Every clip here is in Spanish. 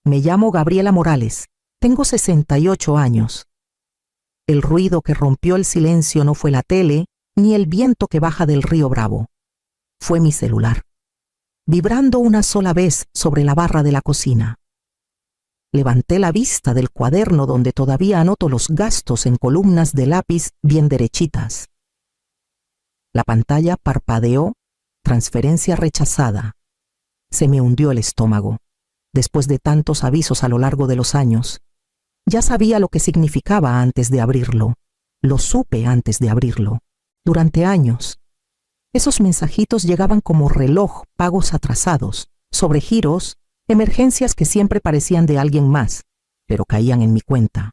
Me llamo Gabriela Morales. Tengo 68 años. El ruido que rompió el silencio no fue la tele ni el viento que baja del río Bravo. Fue mi celular, vibrando una sola vez sobre la barra de la cocina. Levanté la vista del cuaderno donde todavía anoto los gastos en columnas de lápiz bien derechitas. La pantalla parpadeó, transferencia rechazada. Se me hundió el estómago. Después de tantos avisos a lo largo de los años, ya sabía lo que significaba antes de abrirlo. Lo supe antes de abrirlo. Durante años, esos mensajitos llegaban como reloj, pagos atrasados, sobregiros, emergencias que siempre parecían de alguien más, pero caían en mi cuenta.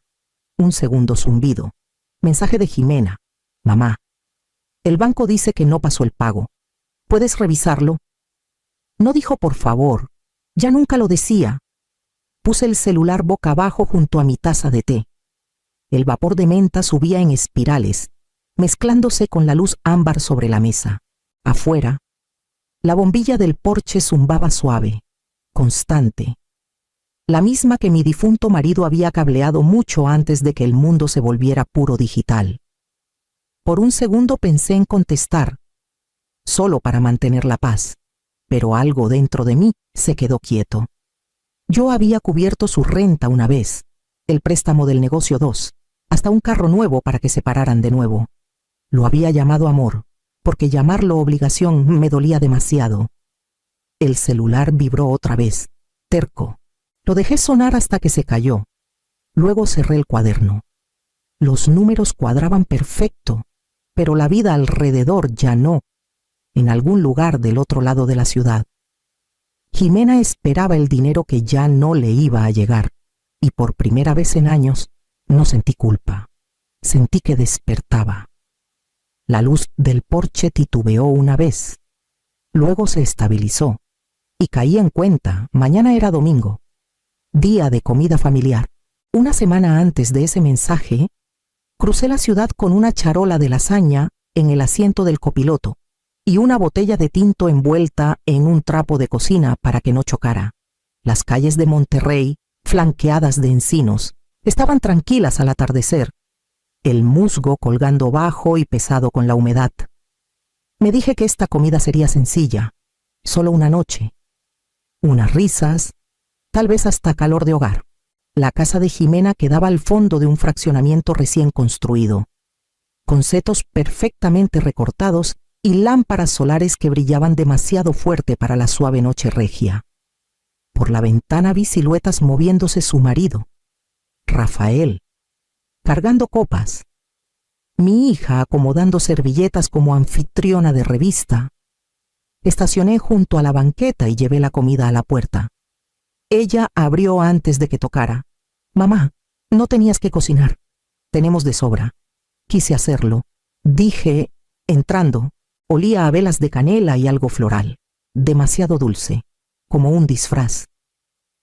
Un segundo zumbido. Mensaje de Jimena. Mamá, el banco dice que no pasó el pago. ¿Puedes revisarlo? No dijo por favor. Ya nunca lo decía. Puse el celular boca abajo junto a mi taza de té. El vapor de menta subía en espirales, mezclándose con la luz ámbar sobre la mesa. Afuera, la bombilla del porche zumbaba suave, constante, la misma que mi difunto marido había cableado mucho antes de que el mundo se volviera puro digital. Por un segundo pensé en contestar, solo para mantener la paz, pero algo dentro de mí se quedó quieto. Yo había cubierto su renta una vez, el préstamo del negocio 2, hasta un carro nuevo para que se pararan de nuevo. Lo había llamado amor, porque llamarlo obligación me dolía demasiado. El celular vibró otra vez, terco. Lo dejé sonar hasta que se cayó. Luego cerré el cuaderno. Los números cuadraban perfecto, pero la vida alrededor ya no, en algún lugar del otro lado de la ciudad. Jimena esperaba el dinero que ya no le iba a llegar, y por primera vez en años no sentí culpa. Sentí que despertaba. La luz del porche titubeó una vez. Luego se estabilizó, y caí en cuenta, mañana era domingo, día de comida familiar. Una semana antes de ese mensaje, crucé la ciudad con una charola de lasaña en el asiento del copiloto y una botella de tinto envuelta en un trapo de cocina para que no chocara. Las calles de Monterrey, flanqueadas de encinos, estaban tranquilas al atardecer, el musgo colgando bajo y pesado con la humedad. Me dije que esta comida sería sencilla, solo una noche. Unas risas, tal vez hasta calor de hogar. La casa de Jimena quedaba al fondo de un fraccionamiento recién construido, con setos perfectamente recortados y lámparas solares que brillaban demasiado fuerte para la suave noche regia. Por la ventana vi siluetas moviéndose su marido, Rafael, cargando copas, mi hija acomodando servilletas como anfitriona de revista. Estacioné junto a la banqueta y llevé la comida a la puerta. Ella abrió antes de que tocara. Mamá, no tenías que cocinar. Tenemos de sobra. Quise hacerlo. Dije, entrando. Olía a velas de canela y algo floral. Demasiado dulce, como un disfraz.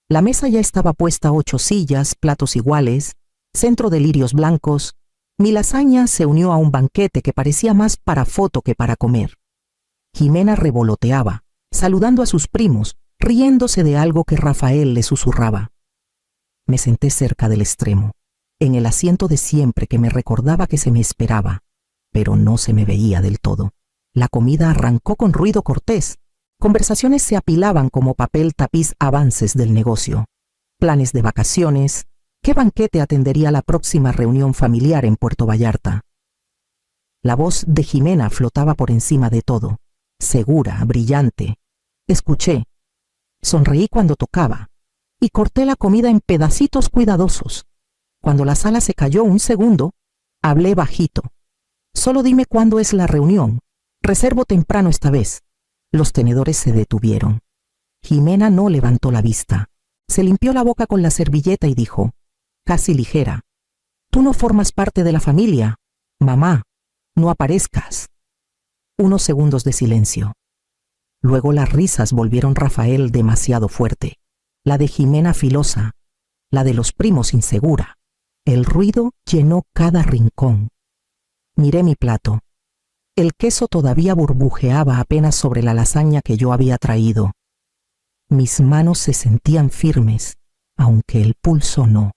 La mesa ya estaba puesta, 8 sillas, platos iguales, centro de lirios blancos. Mi lasaña se unió a un banquete que parecía más para foto que para comer. Jimena revoloteaba, saludando a sus primos, riéndose de algo que Rafael le susurraba. Me senté cerca del extremo, en el asiento de siempre que me recordaba que se me esperaba, pero no se me veía del todo. La comida arrancó con ruido cortés. Conversaciones se apilaban como papel tapiz, avances del negocio, planes de vacaciones, qué banquete atendería la próxima reunión familiar en Puerto Vallarta. La voz de Jimena flotaba por encima de todo, segura, brillante. Escuché, sonreí cuando tocaba y corté la comida en pedacitos cuidadosos. Cuando la sala se cayó un segundo, hablé bajito. Solo dime cuándo es la reunión. Reservo temprano esta vez. Los tenedores se detuvieron. Jimena no levantó la vista. Se limpió la boca con la servilleta y dijo, casi ligera, tú no formas parte de la familia. Mamá, no aparezcas. Unos segundos de silencio. Luego las risas volvieron Rafael demasiado fuerte, la de Jimena filosa, la de los primos insegura. El ruido llenó cada rincón. Miré mi plato. El queso todavía burbujeaba apenas sobre la lasaña que yo había traído. Mis manos se sentían firmes, aunque el pulso no.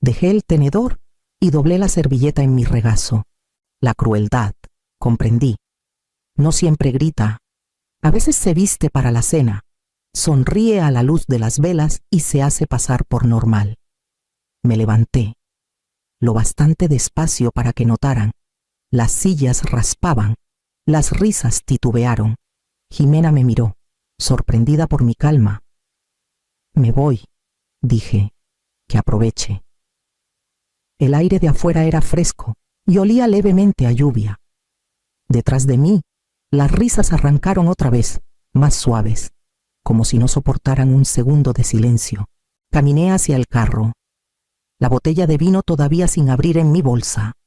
Dejé el tenedor y doblé la servilleta en mi regazo. La crueldad, comprendí. No siempre grita. A veces se viste para la cena, sonríe a la luz de las velas y se hace pasar por normal. Me levanté, lo bastante despacio para que notaran. Las sillas raspaban, las risas titubearon. Jimena me miró, sorprendida por mi calma. Me voy, dije, que aproveche. El aire de afuera era fresco y olía levemente a lluvia. Detrás de mí, las risas arrancaron otra vez, más suaves, como si no soportaran un segundo de silencio. Caminé hacia el carro, la botella de vino todavía sin abrir en mi bolsa.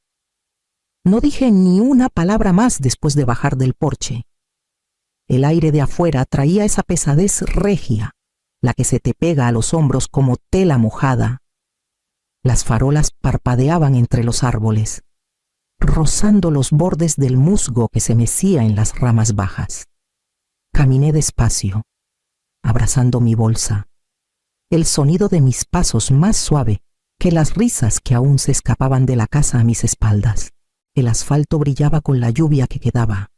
No dije ni una palabra más después de bajar del porche. El aire de afuera traía esa pesadez regia, la que se te pega a los hombros como tela mojada. Las farolas parpadeaban entre los árboles, rozando los bordes del musgo que se mecía en las ramas bajas. Caminé despacio, abrazando mi bolsa. El sonido de mis pasos más suave que las risas que aún se escapaban de la casa a mis espaldas. El asfalto brillaba con la lluvia que quedaba.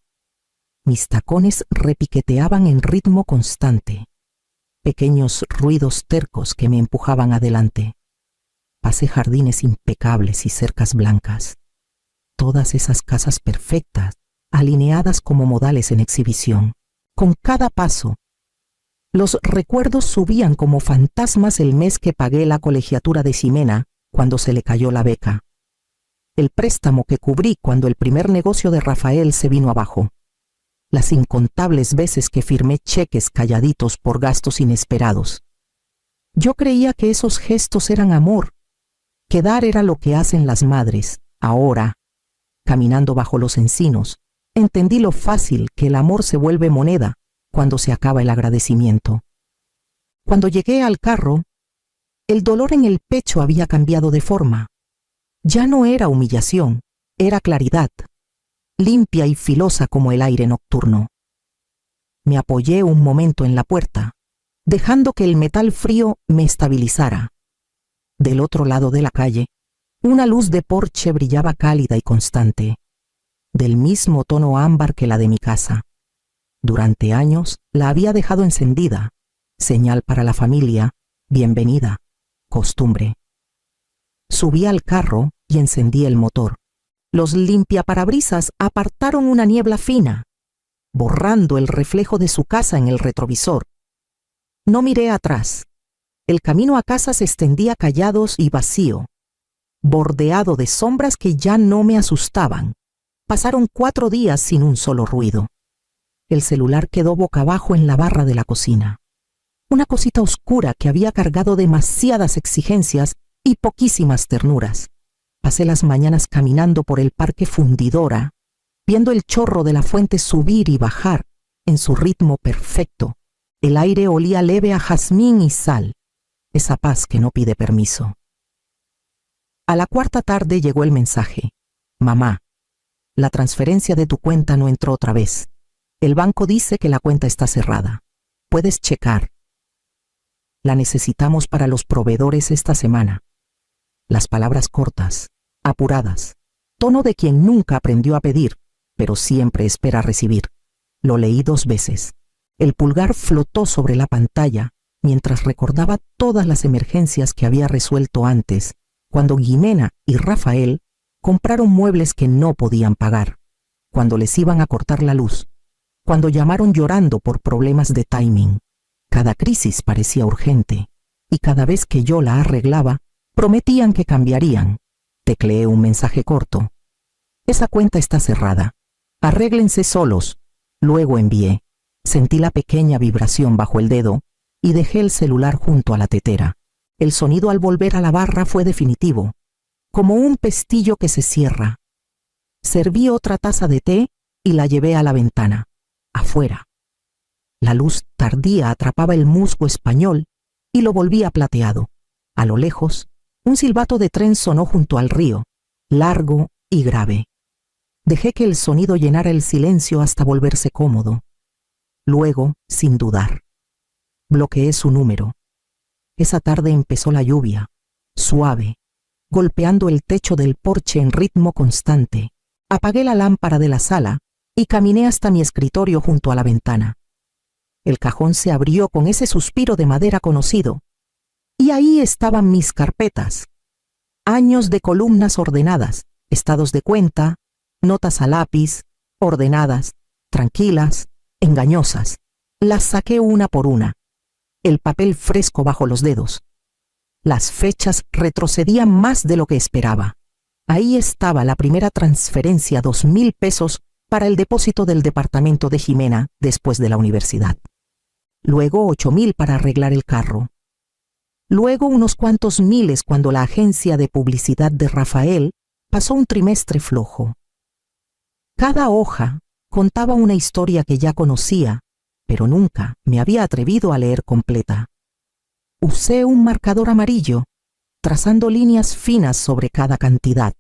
Mis tacones repiqueteaban en ritmo constante. Pequeños ruidos tercos que me empujaban adelante. Pasé jardines impecables y cercas blancas. Todas esas casas perfectas, alineadas como modales en exhibición. Con cada paso, los recuerdos subían como fantasmas el mes que pagué la colegiatura de Ximena cuando se le cayó la beca. El préstamo que cubrí cuando el primer negocio de Rafael se vino abajo. Las incontables veces que firmé cheques calladitos por gastos inesperados. Yo creía que esos gestos eran amor, que dar era lo que hacen las madres. Ahora, caminando bajo los encinos, entendí lo fácil que el amor se vuelve moneda cuando se acaba el agradecimiento. Cuando llegué al carro, el dolor en el pecho había cambiado de forma. Ya no era humillación, era claridad, limpia y filosa como el aire nocturno. Me apoyé un momento en la puerta, dejando que el metal frío me estabilizara. Del otro lado de la calle, una luz de porche brillaba cálida y constante, del mismo tono ámbar que la de mi casa. Durante años la había dejado encendida, señal para la familia, bienvenida, costumbre. Subí al carro y encendí el motor. Los limpiaparabrisas apartaron una niebla fina, borrando el reflejo de su casa en el retrovisor. No miré atrás. El camino a casa se extendía callado y vacío, bordeado de sombras que ya no me asustaban. Pasaron 4 días sin un solo ruido. El celular quedó boca abajo en la barra de la cocina. Una cosita oscura que había cargado demasiadas exigencias y poquísimas ternuras. Pasé las mañanas caminando por el parque Fundidora, viendo el chorro de la fuente subir y bajar en su ritmo perfecto. El aire olía leve a jazmín y sal, esa paz que no pide permiso. A la 4ª tarde llegó el mensaje. Mamá, la transferencia de tu cuenta no entró otra vez. El banco dice que la cuenta está cerrada. Puedes checar. La necesitamos para los proveedores esta semana. Las palabras cortas, apuradas, tono de quien nunca aprendió a pedir, pero siempre espera recibir. Lo leí 2 veces. El pulgar flotó sobre la pantalla mientras recordaba todas las emergencias que había resuelto antes, cuando Ximena y Rafael compraron muebles que no podían pagar, cuando les iban a cortar la luz, cuando llamaron llorando por problemas de timing. Cada crisis parecía urgente, y cada vez que yo la arreglaba, prometían que cambiarían. Tecleé un mensaje corto. Esa cuenta está cerrada. Arréglense solos. Luego envié. Sentí la pequeña vibración bajo el dedo y dejé el celular junto a la tetera. El sonido al volver a la barra fue definitivo, como un pestillo que se cierra. Serví otra taza de té y la llevé a la ventana. Afuera. La luz tardía atrapaba el musgo español y lo volvía plateado. A lo lejos, un silbato de tren sonó junto al río, largo y grave. Dejé que el sonido llenara el silencio hasta volverse cómodo. Luego, sin dudar, bloqueé su número. Esa tarde empezó la lluvia, suave, golpeando el techo del porche en ritmo constante. Apagué la lámpara de la sala y caminé hasta mi escritorio junto a la ventana. El cajón se abrió con ese suspiro de madera conocido, y ahí estaban mis carpetas. Años de columnas ordenadas, estados de cuenta, notas a lápiz, ordenadas, tranquilas, engañosas. Las saqué una por una, el papel fresco bajo los dedos. Las fechas retrocedían más de lo que esperaba. Ahí estaba la primera transferencia, 2,000 pesos para el depósito del departamento de Jimena después de la universidad. Luego 8,000 para arreglar el carro. Luego unos cuantos miles cuando la agencia de publicidad de Rafael pasó un trimestre flojo. Cada hoja contaba una historia que ya conocía, pero nunca me había atrevido a leer completa. Usé un marcador amarillo, trazando líneas finas sobre cada cantidad.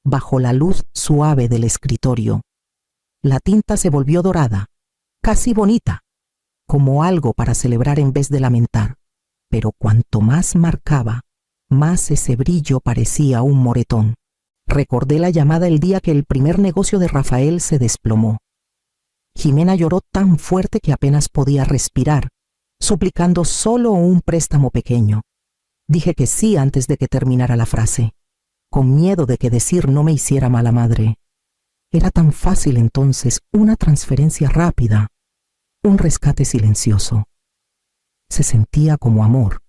Bajo la luz suave del escritorio, la tinta se volvió dorada, casi bonita, como algo para celebrar en vez de lamentar. Pero cuanto más marcaba, más ese brillo parecía un moretón. Recordé la llamada el día que el primer negocio de Rafael se desplomó. Jimena lloró tan fuerte que apenas podía respirar, suplicando solo un préstamo pequeño. Dije que sí antes de que terminara la frase, con miedo de que decir no me hiciera mala madre. Era tan fácil entonces una transferencia rápida, un rescate silencioso. Se sentía como amor,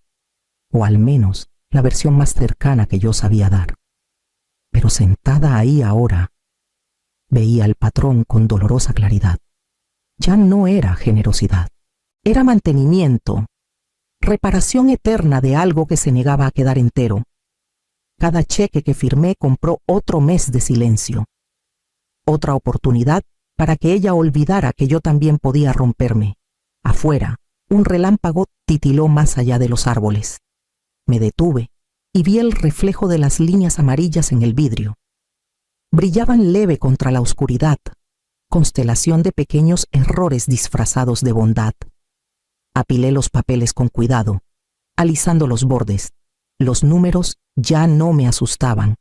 o al menos la versión más cercana que yo sabía dar. Pero sentada ahí ahora, veía al patrón con dolorosa claridad. Ya no era generosidad, era mantenimiento, reparación eterna de algo que se negaba a quedar entero. Cada cheque que firmé compró otro mes de silencio, otra oportunidad para que ella olvidara que yo también podía romperme. Afuera, un relámpago titiló más allá de los árboles. Me detuve y vi el reflejo de las líneas amarillas en el vidrio. Brillaban leve contra la oscuridad, constelación de pequeños errores disfrazados de bondad. Apilé los papeles con cuidado, alisando los bordes. Los números ya no me asustaban.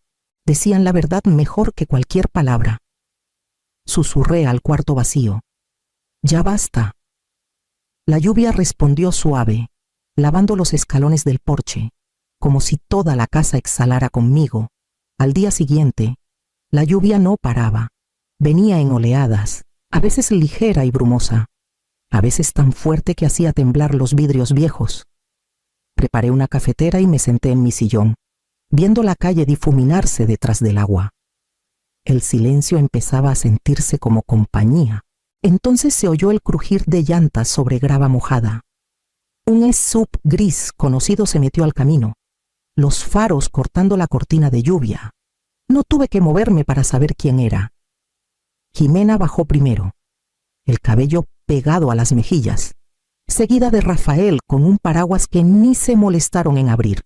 Decían la verdad mejor que cualquier palabra. Susurré al cuarto vacío. Ya basta. La lluvia respondió suave, lavando los escalones del porche, como si toda la casa exhalara conmigo. Al día siguiente, la lluvia no paraba. Venía en oleadas, a veces ligera y brumosa, a veces tan fuerte que hacía temblar los vidrios viejos. Preparé una cafetera y me senté en mi sillón, viendo la calle difuminarse detrás del agua. El silencio empezaba a sentirse como compañía. Entonces se oyó el crujir de llantas sobre grava mojada. Un SUV gris conocido se metió al camino, los faros cortando la cortina de lluvia. No tuve que moverme para saber quién era. Jimena bajó primero, el cabello pegado a las mejillas, seguida de Rafael con un paraguas que ni se molestaron en abrir.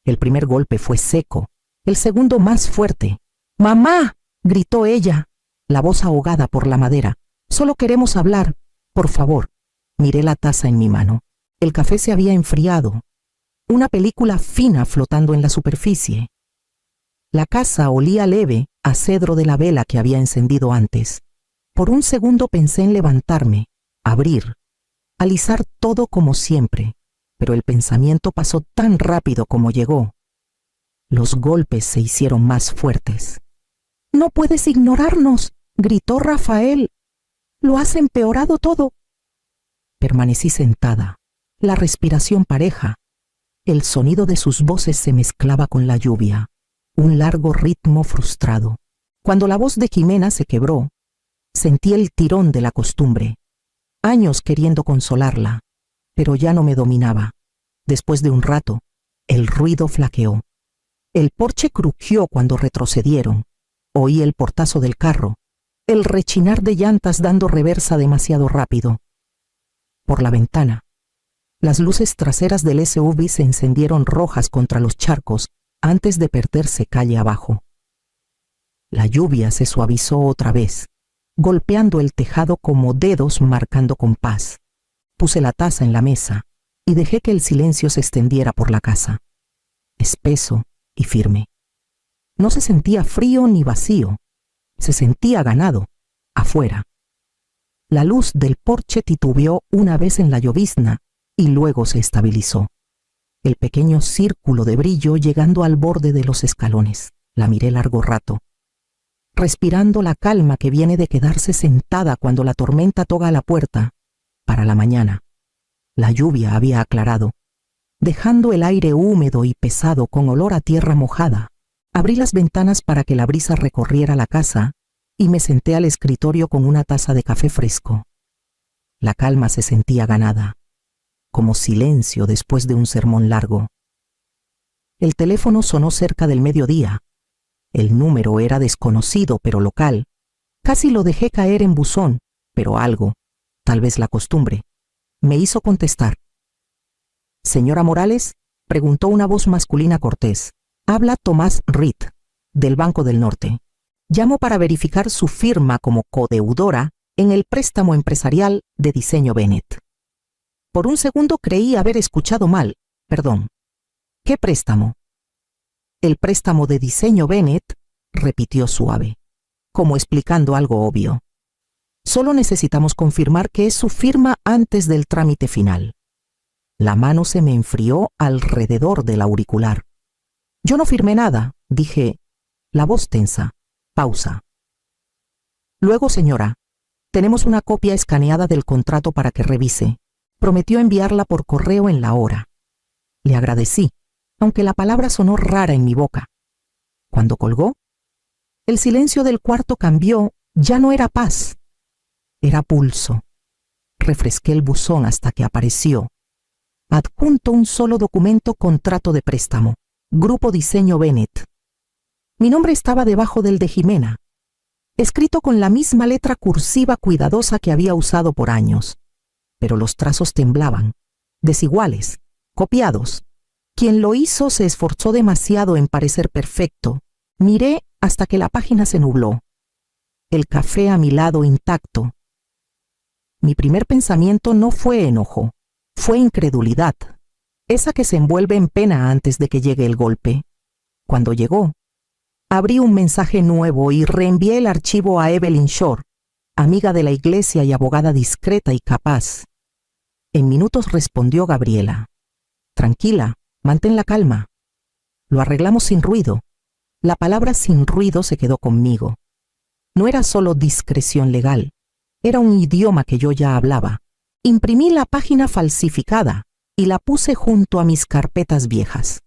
El primer golpe fue seco, el segundo más fuerte. ¡Mamá!, gritó ella, la voz ahogada por la madera. Solo queremos hablar, por favor. Miré la taza en mi mano. El café se había enfriado, una película fina flotando en la superficie. La casa olía leve a cedro de la vela que había encendido antes. Por un segundo pensé en levantarme, abrir, alisar todo como siempre, pero el pensamiento pasó tan rápido como llegó. Los golpes se hicieron más fuertes. «No puedes ignorarnos», gritó Rafael. «Lo has empeorado todo». Permanecí sentada, la respiración pareja. El sonido de sus voces se mezclaba con la lluvia, un largo ritmo frustrado. Cuando la voz de Jimena se quebró, sentí el tirón de la costumbre. Años queriendo consolarla, pero ya no me dominaba. Después de un rato, el ruido flaqueó. El porche crujió cuando retrocedieron. Oí el portazo del carro, el rechinar de llantas dando reversa demasiado rápido. Por la ventana, las luces traseras del SUV se encendieron rojas contra los charcos antes de perderse calle abajo. La lluvia se suavizó otra vez, golpeando el tejado como dedos marcando compás. Puse la taza en la mesa y dejé que el silencio se extendiera por la casa, espeso y firme. No se sentía frío ni vacío, se sentía ganado, afuera. La luz del porche titubeó una vez en la llovizna y luego se estabilizó. El pequeño círculo de brillo llegando al borde de los escalones. La miré largo rato, respirando la calma que viene de quedarse sentada cuando la tormenta toca la puerta. Para la mañana, la lluvia había aclarado, dejando el aire húmedo y pesado con olor a tierra mojada. Abrí las ventanas para que la brisa recorriera la casa y me senté al escritorio con una taza de café fresco. La calma se sentía ganada, como silencio después de un sermón largo. El teléfono sonó cerca del mediodía. El número era desconocido pero local. Casi lo dejé caer en buzón, pero algo, tal vez la costumbre, me hizo contestar. «Señora Morales», preguntó una voz masculina cortés. «Habla Tomás Reed, del Banco del Norte. Llamo para verificar su firma como codeudora en el préstamo empresarial de Diseño Bennett». Por un segundo creí haber escuchado mal. Perdón. ¿Qué préstamo? «El préstamo de Diseño Bennett», repitió suave, como explicando algo obvio. «Solo necesitamos confirmar que es su firma antes del trámite final». La mano se me enfrió alrededor del auricular. «Yo no firmé nada», dije, la voz tensa. Pausa. «Luego, señora, tenemos una copia escaneada del contrato para que revise. Prometió enviarla por correo en la hora». Le agradecí, aunque la palabra sonó rara en mi boca. Cuando colgó, el silencio del cuarto cambió. Ya no era paz, era pulso. Refresqué el buzón hasta que apareció. Adjunto un solo documento: contrato de préstamo, Grupo Diseño Bennett. Mi nombre estaba debajo del de Jimena, escrito con la misma letra cursiva cuidadosa que había usado por años. Pero los trazos temblaban, desiguales, copiados. Quien lo hizo se esforzó demasiado en parecer perfecto. Miré hasta que la página se nubló. El café a mi lado intacto. Mi primer pensamiento no fue enojo, fue incredulidad, esa que se envuelve en pena antes de que llegue el golpe. Cuando llegó, abrí un mensaje nuevo y reenvié el archivo a Evelyn Shore, amiga de la iglesia y abogada discreta y capaz. En minutos respondió Gabriela. «Tranquila, mantén la calma. Lo arreglamos sin ruido». La palabra sin ruido se quedó conmigo. No era solo discreción legal, era un idioma que yo ya hablaba. Imprimí la página falsificada y la puse junto a mis carpetas viejas.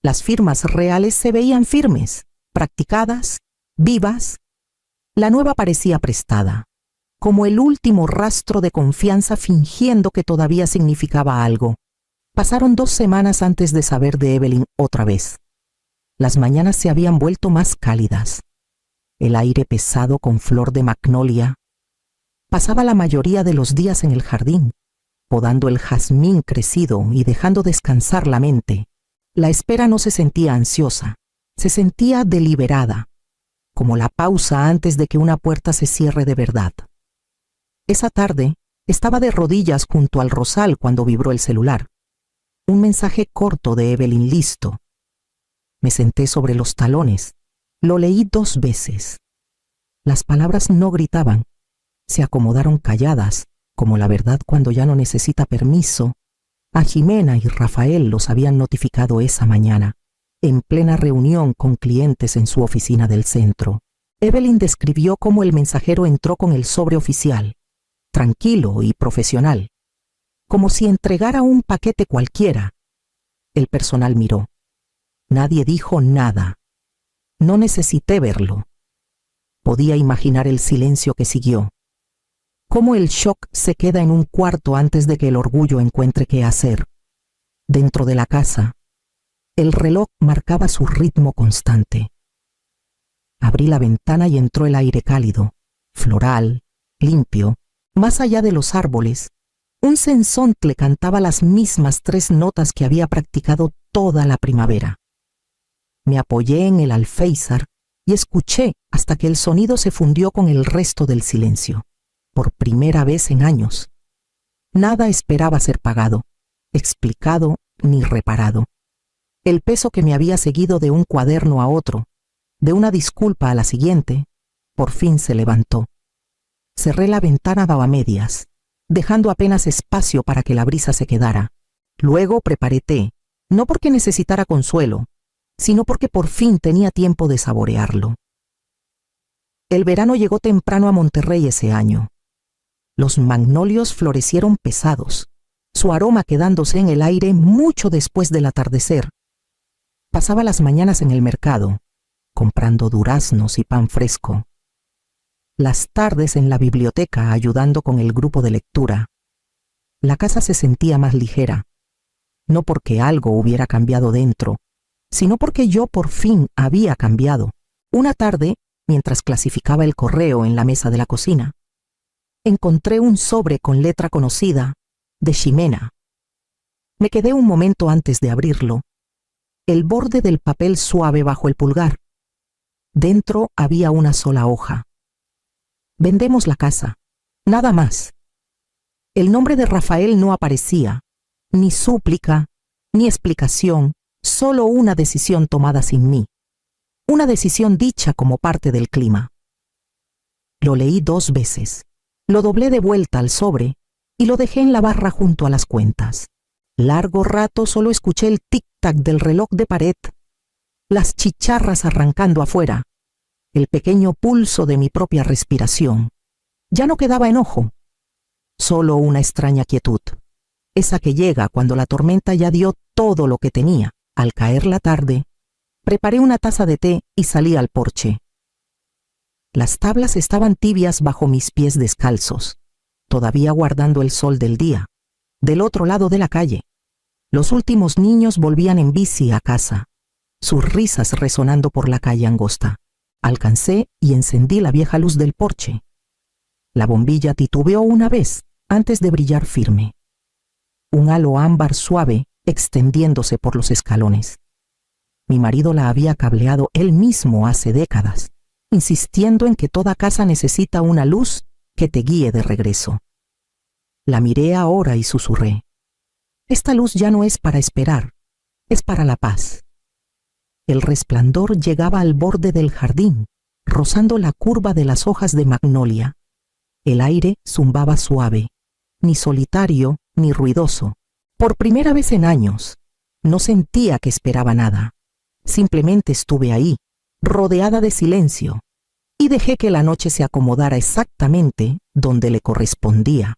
Las firmas reales se veían firmes, practicadas, vivas. La nueva parecía prestada, como el último rastro de confianza fingiendo que todavía significaba algo. Pasaron 2 semanas antes de saber de Evelyn otra vez. Las mañanas se habían vuelto más cálidas. El aire pesado con flor de magnolia. Pasaba la mayoría de los días en el jardín, podando el jazmín crecido y dejando descansar la mente. La espera no se sentía ansiosa, se sentía deliberada, como la pausa antes de que una puerta se cierre de verdad. Esa tarde estaba de rodillas junto al rosal cuando vibró el celular. Un mensaje corto de Evelyn listo. Me senté sobre los talones. Lo leí 2 veces. Las palabras no gritaban. Se acomodaron calladas, como la verdad cuando ya no necesita permiso. A Jimena y Rafael los habían notificado esa mañana, en plena reunión con clientes en su oficina del centro. Evelyn describió cómo el mensajero entró con el sobre oficial, tranquilo y profesional, como si entregara un paquete cualquiera. El personal miró. Nadie dijo nada. No necesité verlo. Podía imaginar el silencio que siguió. Cómo el shock se queda en un cuarto antes de que el orgullo encuentre qué hacer. Dentro de la casa, el reloj marcaba su ritmo constante. Abrí la ventana y entró el aire cálido, floral, limpio. Más allá de los árboles, un censontle cantaba las mismas 3 notas que había practicado toda la primavera. Me apoyé en el alféizar y escuché hasta que el sonido se fundió con el resto del silencio. Por primera vez en años. Nada esperaba ser pagado. explicado ni reparado. El peso que me había seguido de un cuaderno a otro, de una disculpa a la siguiente, por fin se levantó. Cerré la ventana a medias, dejando apenas espacio para que la brisa se quedara. Luego preparé té, no porque necesitara consuelo, sino porque por fin tenía tiempo de saborearlo. El verano llegó temprano a Monterrey ese año. Los magnolios florecieron pesados, su aroma quedándose en el aire mucho después del atardecer. Pasaba las mañanas en el mercado, comprando duraznos y pan fresco. Las tardes en la biblioteca ayudando con el grupo de lectura. La casa se sentía más ligera, no porque algo hubiera cambiado dentro, sino porque yo por fin había cambiado. Una tarde, mientras clasificaba el correo en la mesa de la cocina, encontré un sobre con letra conocida, de Ximena. Me quedé un momento antes de abrirlo, el borde del papel suave bajo el pulgar. Dentro había una sola hoja. Vendemos la casa, nada más. El nombre de Rafael no aparecía, ni súplica, ni explicación, solo una decisión tomada sin mí. Una decisión dicha como parte del clima. Lo leí 2 veces, lo doblé de vuelta al sobre y lo dejé en la barra junto a las cuentas. Largo rato solo escuché el tic-tac del reloj de pared, las chicharras arrancando afuera, el pequeño pulso de mi propia respiración. Ya no quedaba enojo, solo una extraña quietud, esa que llega cuando la tormenta ya dio todo lo que tenía. Al caer la tarde, preparé una taza de té y salí al porche. Las tablas estaban tibias bajo mis pies descalzos, todavía guardando el sol del día. Del otro lado de la calle, los últimos niños volvían en bici a casa, sus risas resonando por la calle angosta. Alcancé y encendí la vieja luz del porche. La bombilla titubeó una vez antes de brillar firme. Un halo ámbar suave extendiéndose por los escalones. Mi marido la había cableado él mismo hace décadas, insistiendo en que toda casa necesita una luz que te guíe de regreso. La miré ahora y susurré: esta luz ya no es para esperar, es para la paz. El resplandor llegaba al borde del jardín, rozando la curva de las hojas de magnolia. El aire zumbaba suave, ni solitario ni ruidoso. Por primera vez en años, no sentía que esperaba nada. Simplemente estuve ahí, rodeada de silencio, y dejé que la noche se acomodara exactamente donde le correspondía.